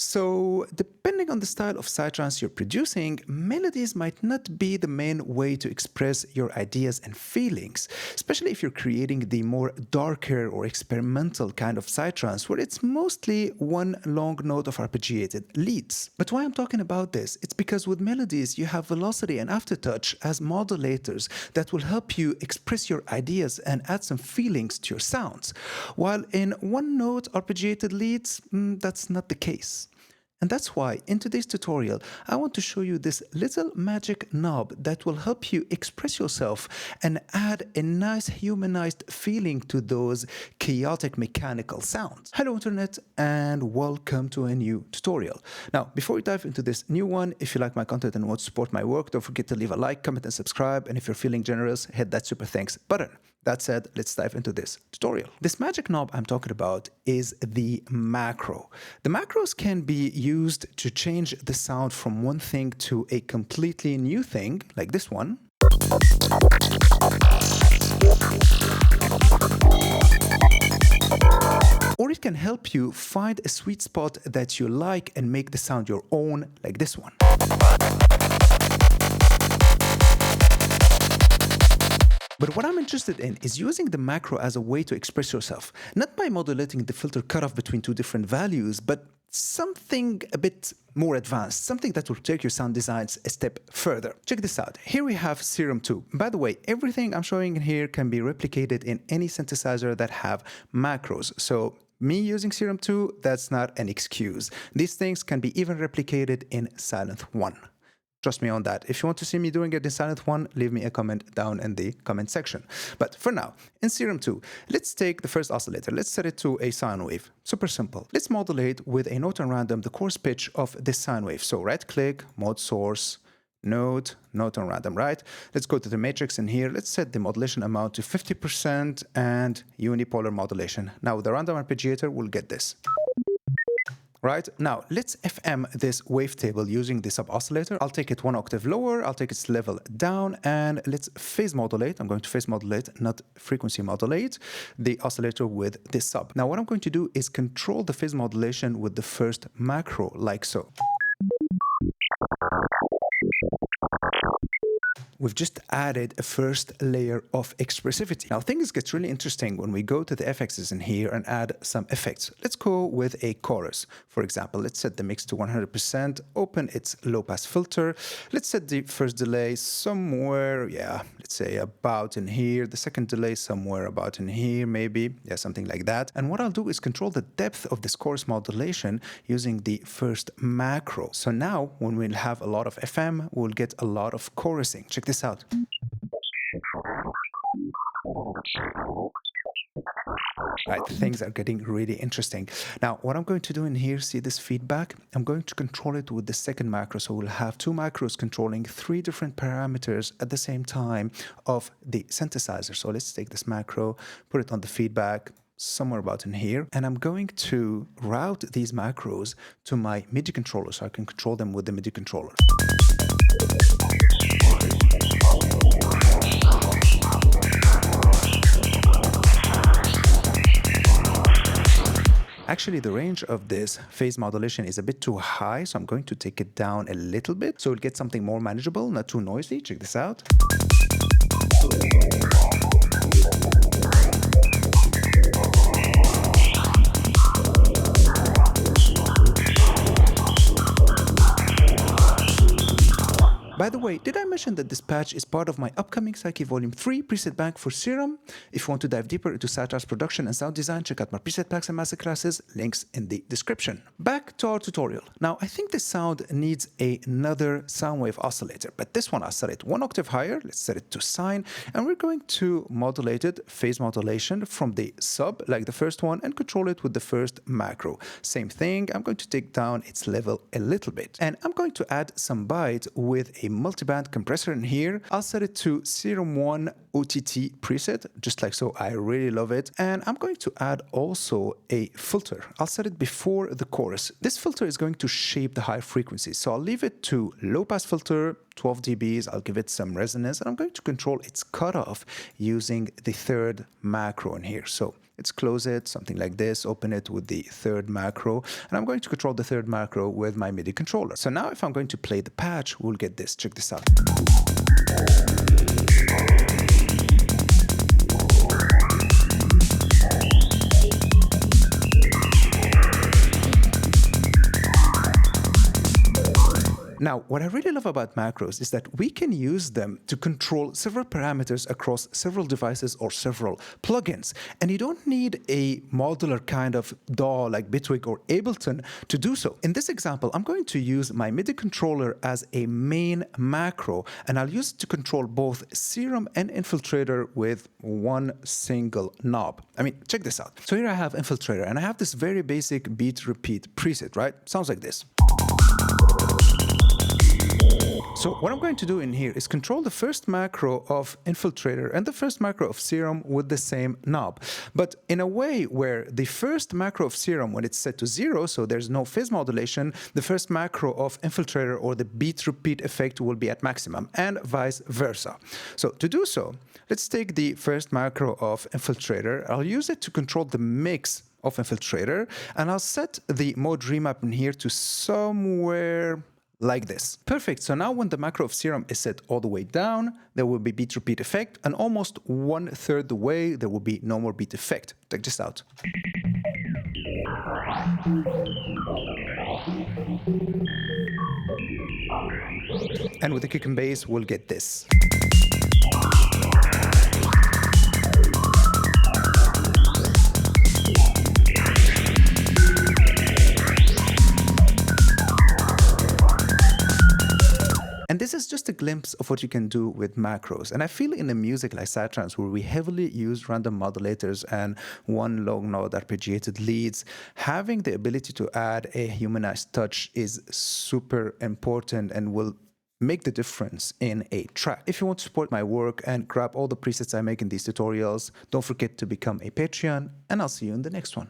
So, depending on the style of Psytrance you're producing, melodies might not be the main way to express your ideas and feelings, especially if you're creating the more darker or experimental kind of Psytrance where it's mostly one long note of arpeggiated leads. But why I'm talking about this, it's because with melodies you have velocity and aftertouch as modulators that will help you express your ideas and add some feelings to your sounds, while in one note arpeggiated leads, that's not the case. And that's why in today's tutorial, I want to show you this little magic knob that will help you express yourself and add a nice humanized feeling to those chaotic mechanical sounds. Hello Internet and welcome to a new tutorial. Now, before we dive into this new one, if you like my content and want to support my work, don't forget to leave a like, comment and subscribe. And if you're feeling generous, hit that super thanks button. That said, let's dive into this tutorial. This magic knob I'm talking about is the macro. The macros can be used to change the sound from one thing to a completely new thing, like this one. Or it can help you find a sweet spot that you like and make the sound your own, like this one. But what I'm interested in is using the macro as a way to express yourself, not by modulating the filter cutoff between two different values, but something a bit more advanced, something that will take your sound designs a step further. Check this out. Here we have Serum 2. By the way, everything I'm showing in here can be replicated in any synthesizer that have macros. So me using Serum 2, that's not an excuse. These things can be even replicated in Silent 1. Trust me on that. If you want to see me doing it in Silent 1, leave me a comment down in the comment section. But for now, in Serum 2, let's take the first oscillator. Let's set it to a sine wave. Super simple. Let's modulate with a note on random the coarse pitch of this sine wave. So right click, mod source, note on random, right? Let's go to the matrix in here. Let's set the modulation amount to 50% and unipolar modulation. Now with the random arpeggiator, we'll get this. Right, now let's FM this wavetable using the sub-oscillator. I'll take it one octave lower, I'll take its level down, and let's phase modulate. I'm going to phase modulate, not frequency modulate, the oscillator with this sub. Now what I'm going to do is control the phase modulation with the first macro, like so. We've just added a first layer of expressivity. Now things get really interesting when we go to the FXs in here and add some effects. Let's go with a chorus. For example, let's set the mix to 100%, open its low pass filter. Let's set the first delay somewhere, let's say about in here. The second delay somewhere about in here, maybe, something like that. And what I'll do is control the depth of this chorus modulation using the first macro. So now when we'll have a lot of FM, we'll get a lot of chorusing. Check this out. Right, things are getting really interesting. Now, what I'm going to do in here, see this feedback? I'm going to control it with the second macro. So we'll have two macros controlling three different parameters at the same time of the synthesizer. So let's take this macro, put it on the feedback, somewhere about in here, and I'm going to route these macros to my MIDI controller so I can control them with the MIDI controller. Actually, the range of this phase modulation is a bit too high, so I'm going to take it down a little bit so we'll get something more manageable, not too noisy. Check this out. By the way, did I mention that this patch is part of my upcoming Psyche Volume 3 preset bank for Serum? If you want to dive deeper into Psytrance production and sound design, check out my preset packs and masterclasses, links in the description. Back to our tutorial. Now, I think this sound needs another sound wave oscillator, but this one I'll set it one octave higher. Let's set it to sine, and we're going to modulate it, phase modulation from the sub, like the first one, and control it with the first macro. Same thing, I'm going to take down its level a little bit, and I'm going to add some bite with a multiband compressor in here. I'll set it to Serum 1 OTT preset, just like so. I really love it. And I'm going to add also a filter. I'll set it before the chorus. This filter is going to shape the high frequencies. So I'll leave it to low pass filter, 12 dBs. I'll give it some resonance, and I'm going to control its cutoff using the third macro in here. So let's close it, something like this, open it with the third macro, and I'm going to control the third macro with my MIDI controller. So now if I'm going to play the patch, we'll get this. Check this out. Now, what I really love about macros is that we can use them to control several parameters across several devices or several plugins. And you don't need a modular kind of DAW like Bitwig or Ableton to do so. In this example, I'm going to use my MIDI controller as a main macro, and I'll use it to control both Serum and Infiltrator with one single knob. I mean, check this out. So here I have Infiltrator, and I have this very basic beat repeat preset, right? Sounds like this. So what I'm going to do in here is control the first macro of Infiltrator and the first macro of Serum with the same knob, but in a way where the first macro of Serum, when it's set to 0, so there's no phase modulation, the first macro of Infiltrator or the beat repeat effect will be at maximum, and vice versa. So to do so, let's take the first macro of Infiltrator. I'll use it to control the mix of Infiltrator, and I'll set the mode remap in here to somewhere like this. Perfect. So now when the macro of Serum is set all the way down, there will be beat repeat effect, and almost 1/3 the way, there will be no more beat effect. Check this out. And with the kick and bass, we'll get this. And this is just a glimpse of what you can do with macros. And I feel in a music like Psytrance, where we heavily use random modulators and one long node arpeggiated leads, having the ability to add a humanized touch is super important and will make the difference in a track. If you want to support my work and grab all the presets I make in these tutorials, don't forget to become a Patreon, and I'll see you in the next one.